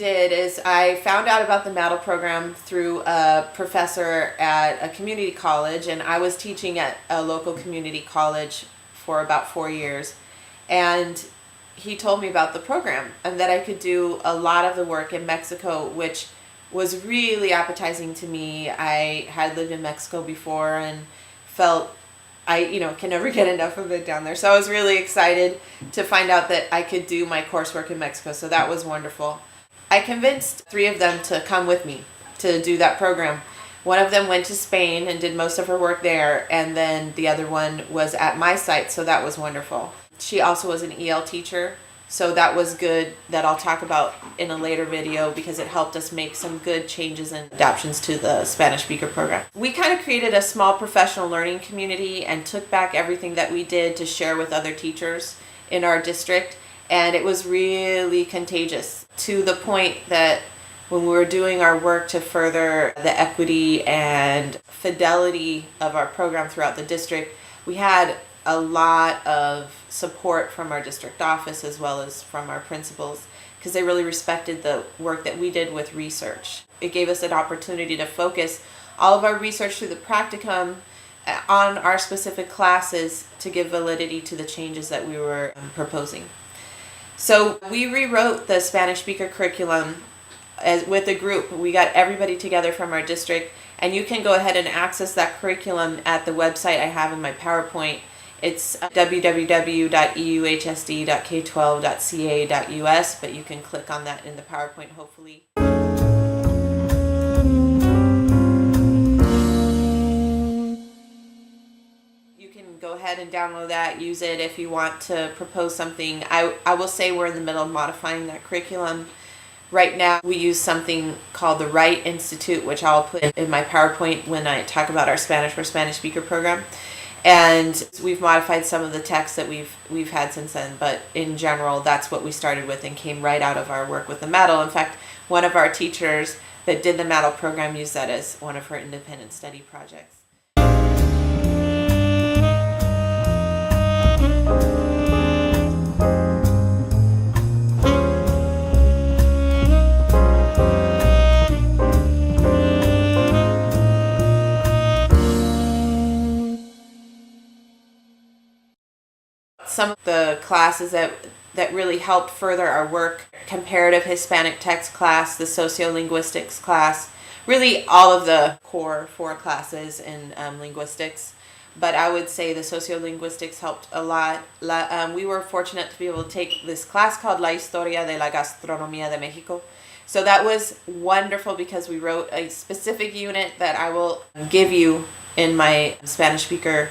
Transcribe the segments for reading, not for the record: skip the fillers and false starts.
did is I found out about the MATL program through a professor at a community college, and I was teaching at a local community college for about 4 years. And he told me about the program and that I could do a lot of the work in Mexico, which was really appetizing to me. I had lived in Mexico before and felt can never get enough of it down there. So I was really excited to find out that I could do my coursework in Mexico. So that was wonderful. I convinced 3 of them to come with me to do that program. One of them went to Spain and did most of her work there, and then the other one was at my site, so that was wonderful. She also was an EL teacher, so that was good, that I'll talk about in a later video because it helped us make some good changes and adaptations to the Spanish speaker program. We kind of created a small professional learning community and took back everything that we did to share with other teachers in our district, and it was really contagious to the point that when we were doing our work to further the equity and fidelity of our program throughout the district, we had a lot of support from our district office as well as from our principals, because they really respected the work that we did with research. It gave us an opportunity to focus all of our research through the practicum on our specific classes to give validity to the changes that we were proposing. So we rewrote the Spanish speaker curriculum with a group. We got everybody together from our district, and you can go ahead and access that curriculum at the website I have in my PowerPoint. It's www.euhsd.k12.ca.us, but you can click on that in the PowerPoint, hopefully. You can go ahead and download that, use it if you want to propose something. I will say we're in the middle of modifying that curriculum. Right now, we use something called the Wright Institute, which I'll put in my PowerPoint when I talk about our Spanish for Spanish speaker program. And we've modified some of the texts that we've had since then, but in general, that's what we started with and came right out of our work with the MATL. In fact, one of our teachers that did the MATL program used that as one of her independent study projects. Some of the classes that really helped further our work: comparative Hispanic text class, the sociolinguistics class, really all of the core 4 classes in linguistics. But I would say the sociolinguistics helped a lot. We were fortunate to be able to take this class called La Historia de la Gastronomía de México. So that was wonderful because we wrote a specific unit that I will give you in my Spanish speaker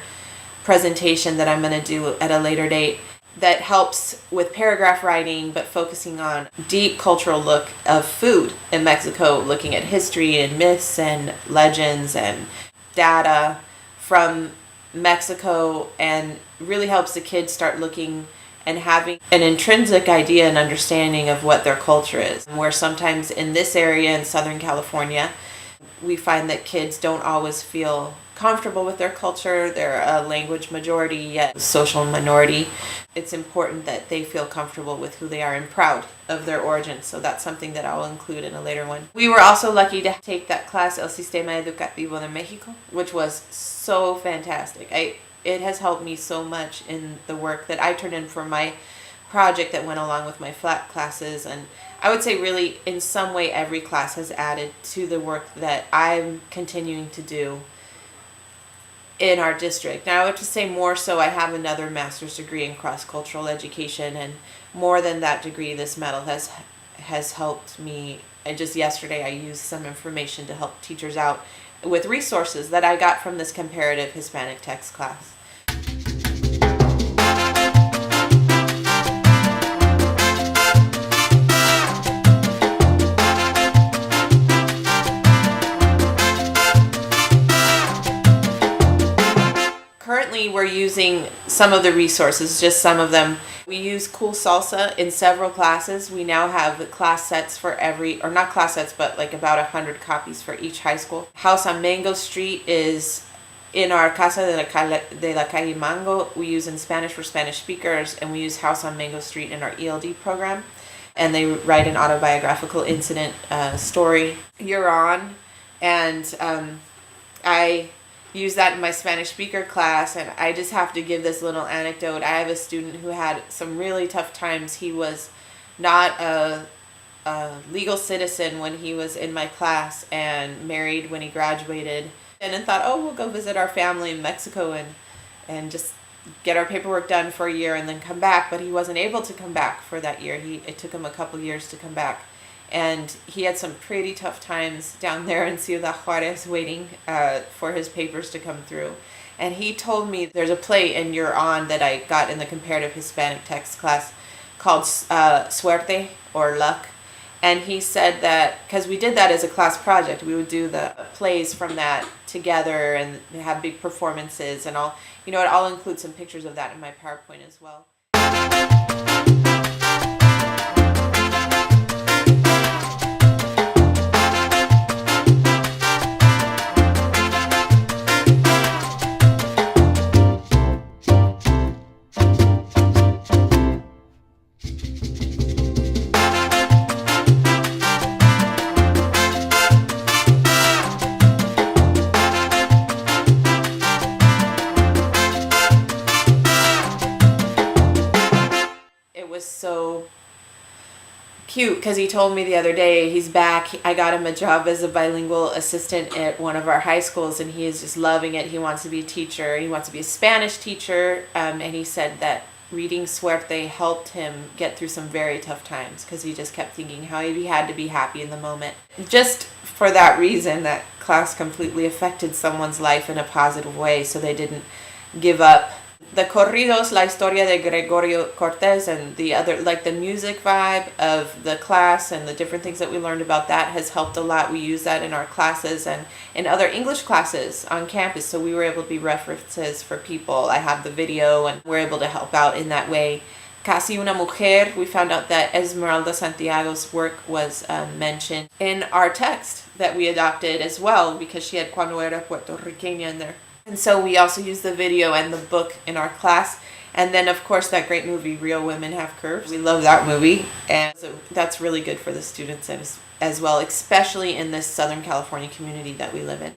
presentation that I'm going to do at a later date, that helps with paragraph writing, but focusing on deep cultural look of food in Mexico, looking at history and myths and legends and data from Mexico, and really helps the kids start looking and having an intrinsic idea and understanding of what their culture is. Where sometimes in this area in Southern California, we find that kids don't always feel comfortable with their culture. They're a language majority, yet social minority. It's important that they feel comfortable with who they are and proud of their origins. So that's something that I'll include in a later one. We were also lucky to take that class, El Sistema Educativo de México, which was so fantastic. It has helped me so much in the work that I turned in for my project that went along with my flat classes. And I would say really in some way every class has added to the work that I'm continuing to do in our district. Now I would just say more so I have another master's degree in cross-cultural education, and more than that degree, this MATL has helped me. And just yesterday I used some information to help teachers out with resources that I got from this comparative Hispanic text class. Currently, we're using some of the resources, just some of them. We use Cool Salsa in several classes. We now have class sets for or not class sets, but like about 100 copies for each high school. House on Mango Street is in our Casa de la Calle Mango. We use in Spanish for Spanish speakers, and we use House on Mango Street in our ELD program. and they write an autobiographical incident story. You're on, and I use that in my Spanish speaker class, and I just have to give this little anecdote. I have a student who had some really tough times. He was not a legal citizen when he was in my class, and married when he graduated, and then thought, oh, we'll go visit our family in Mexico and just get our paperwork done for a year and then come back. But he wasn't able to come back for that year. It took him a couple years to come back, and he had some pretty tough times down there in Ciudad Juarez waiting for his papers to come through. And he told me there's a play in You're On that I got in the comparative Hispanic text class called Suerte, or Luck. And he said that, because we did that as a class project, we would do the plays from that together and have big performances and all. I'll include some pictures of that in my PowerPoint as well. Was so cute because he told me the other day he's back. I got him a job as a bilingual assistant at one of our high schools, and he is just loving it. He wants to be a teacher. He wants to be a Spanish teacher, and he said that reading Suerte helped him get through some very tough times because he just kept thinking how he had to be happy in the moment. Just for that reason, that class completely affected someone's life in a positive way, so they didn't give up. The corridos, La Historia de Gregorio Cortés, and the other, like the music vibe of the class and the different things that we learned about that has helped a lot. We use that in our classes and in other English classes on campus, so we were able to be references for people. I have the video, and we're able to help out in that way. Casi una Mujer, we found out that Esmeralda Santiago's work was mentioned in our text that we adopted as well, because she had Cuando era Puertorriqueña in there. And so we also use the video and the book in our class. And then, of course, that great movie, Real Women Have Curves. We love that movie. And so that's really good for the students as well, especially in this Southern California community that we live in.